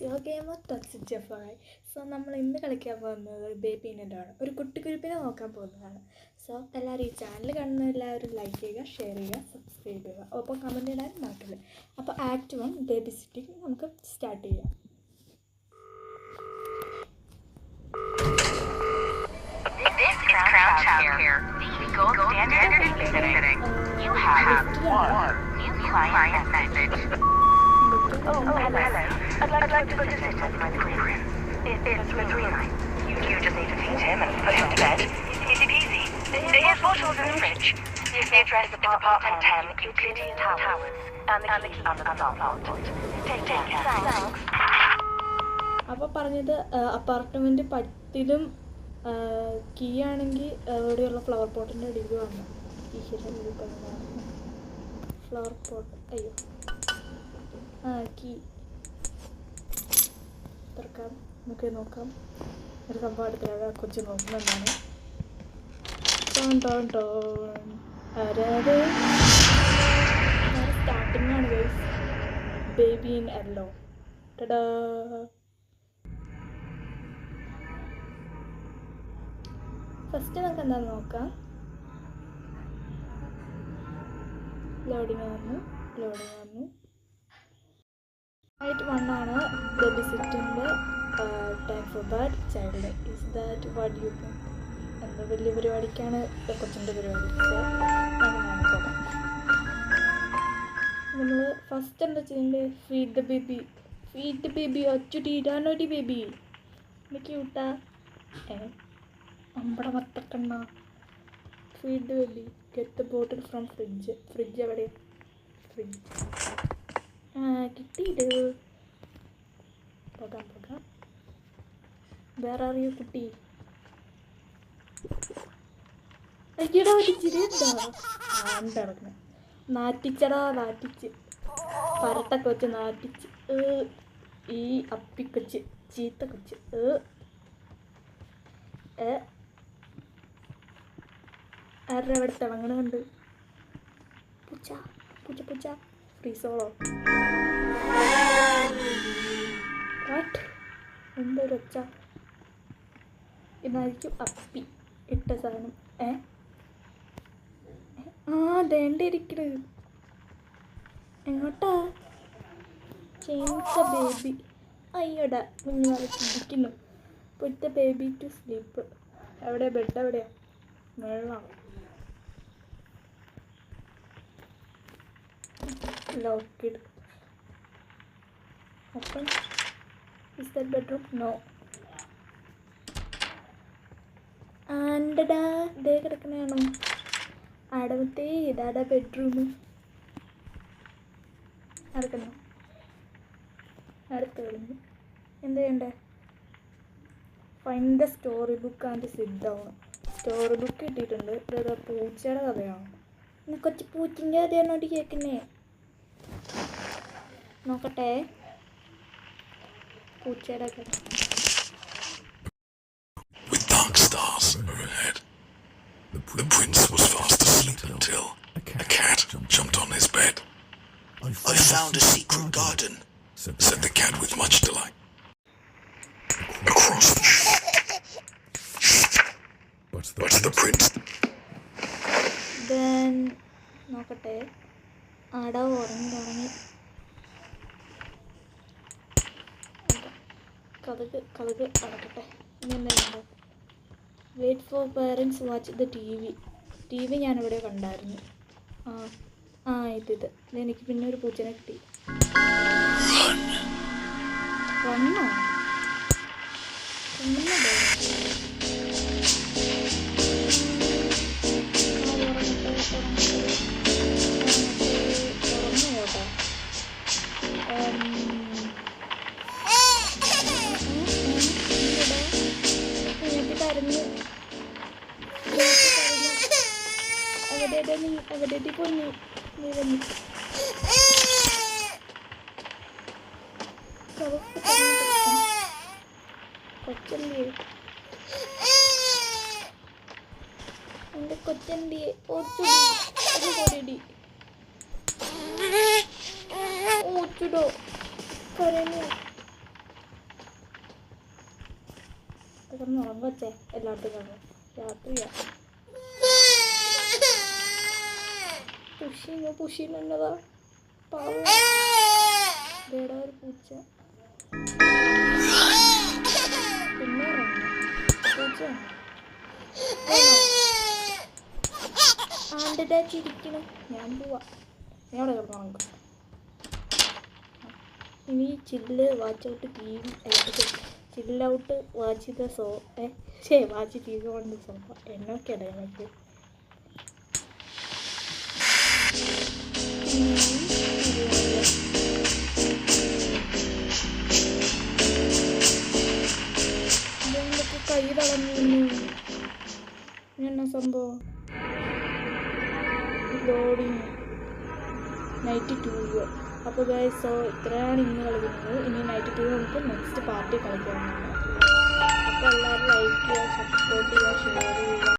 Your gamer toxic ജഫറായി. So നമ്മൾ ഇന്ന് കളിക്കാൻ പോകുന്നത് ബേബീനെൻ്റാണ്. ഒരു കുട്ടിക്കുരുപ്പിനെ നോക്കാൻ പോകുന്നതാണ്. സോ എല്ലാവരും ഈ ചാനൽ കാണുന്ന എല്ലാവരും ലൈക്ക് ചെയ്യുക, ഷെയർ ചെയ്യുക, സബ്സ്ക്രൈബ് ചെയ്യുക, ഒപ്പം കമൻറ്റ് ഇടാൻ മറക്കരുത്. അപ്പോൾ ആക്ട് 1 ബേബി സിറ്റിംഗ് നമുക്ക് സ്റ്റാർട്ട് ചെയ്യാം. Crown Childcare, the gold standard in babysitting. You have one new client message. Oh, hello. I'd like to book a sitter for my little friend. It's for 3 nights. You just need to feed him and put him to bed. Easy peasy. Here's bottles in the fridge. The address is apartment 10, Euclidean Towers, and the key under the door. Take care. Thanks. അപ്പോൾ പറഞ്ഞത് apartment 10-ലും key ആണെങ്കിൽ ഇവിടെയുള്ള flower പോട്ടിൻ്റെ അടിയിൽ വന്നു. Flower pot അയ്യോ key തുറക്കാം. നമുക്ക് നോക്കാം ഒരു സംഭവം എടുത്തില്ല. കൊച്ചു നോക്കുന്നുണ്ടാണ്. സ്റ്റാർട്ടിംഗ് ആണ് ഗൈസ്. Baby in yellow. ടടാ. ഫസ്റ്റ് നമുക്ക് എന്താണെന്ന് നോക്കാം. ലോഡിങ് വന്നു. റൈറ്റ് 1 ആണ് ബേബി സിറ്റിൻ്റെ time for that child. Is that what you think? എന്താ വലിയ പരിപാടിക്കാണ് കൊച്ചിൻ്റെ പരിപാടി. അങ്ങനെയാണ് പോകാം. നമ്മൾ ഫസ്റ്റ് എന്താ ചെയ്യേണ്ടത്? ഫീഡ് ദ ബേബി ഒച്ചുടീരാനൊരു ബേബി എനിക്ക് കൂട്ടാ അമ്പട മത്തക്കണ്ണ. Feed the baby. Get the bottle from fridge എവിടെ? ഫ്രിഡ്ജ് കിട്ടിയിട്ട് പോകാം. വേറെ അറിയോ കുട്ടി? അയ്യടാ ഒരു ചിരിയുണ്ടോ? നടക്കുന്നത് നാറ്റിച്ച് പരട്ടൊക്കെ വെച്ച് നാറ്റിച്ച്. ഈ അപ്പിക്കൊച്ച് ചീത്ത കൊച്ച്. ആരുടെ അവിടെ തിളങ്ങണുണ്ട്? പൂച്ച ഫ്രീസോളോ? വാട്ട്? എന്തൊരു ഒച്ച? ഇതായിരിക്കും അപ്പി ഇട്ട സാധനം. ദേണ്ടിരിക്കണ്. എങ്ങോട്ടാ? Change the baby. അയ്യോടാ കുഞ്ഞു വരച്ചിരിക്കുന്നു. Put the baby to sleep. എവിടെ ബെഡ്? എവിടെയാ? വെള്ളം. Locked. Open. Is that bedroom? No. ആണ്ടടാ ദേ കിടക്കണയാണോ? അടവത്തേ ഇതാടാ ബെഡ്റൂം. നടക്കണോ? അടുത്ത് കളഞ്ഞു. എന്ത് ചെയ്യണ്ടേ? Find the story book and sit down. Story book കിട്ടിയിട്ടുണ്ട്. ഇതാ പൂച്ചയുടെ കഥയാണ്. ഇന്ന് കൊച്ചു പൂച്ചിൻ്റെ കഥയാണോട്ട് കേൾക്കുന്നേ? നോക്കട്ടെ. പൂച്ചയുടെ കഥ. With dark stars overhead, the prince was fast asleep until a cat jumped on his bed. I found a secret garden, said the cat with much delight. Across the but the prince. Then നോക്കട്ടെ. ആടാ ഉറങ്ങി തുടങ്ങി. കഥക് അടക്കട്ടെ. ഇനി എന്താ? Wait for parents watch the T V ഞാനിവിടെ കണ്ടായിരുന്നു. ഇത് എനിക്ക് പിന്നെ ഒരു പൂച്ചനെ കിട്ടി. വന്നോ? എവിടെ പൊന്നു നീ വന്നു? കൊച്ചല്ലേ എൻ്റെ കൊച്ചൻ്റെ ഓച്ചുടി ഓച്ചുടോ കരഞ്ഞു. കിടന്ന് ഉറങ്ങച്ചേ എല്ലായിടത്തും കിടന്നു രാത്രിയാ പുഷിന്നതാ പാവം ഇവിടെ ഒരു പൂച്ച പിന്നെ പൂച്ച ആൻ്റെ ചിരിക്കണം ഞാൻ പോവാ ഞാൻ അവിടെ കിടന്നു നമുക്ക് ഇനി chill watch out T V chill out watch ചെയ്ത വാച്ച് ടി വി കൊണ്ട് സോഫ എന്നൊക്കെ ഇടാം എനിക്ക് ഇതെന്തൊക്കെ കൈ തളർന്നു എന്നാ സംഭവം ലോഡിങ് നൈറ്റ് 2 അപ്പോൾ ഗൈസ് സോ ഇത്രയാണ് ഇന്ന് കളിക്കുന്നത് ഇനി നൈറ്റ് 2 നമുക്ക് നെക്സ്റ്റ് പാർട്ടി കളിക്കാവുന്നതാണ് അപ്പോൾ എല്ലാവരും ലൈക്ക് ചെയ്യുക സപ്പോർട്ട് ചെയ്യുക ഷെയർ ചെയ്യുക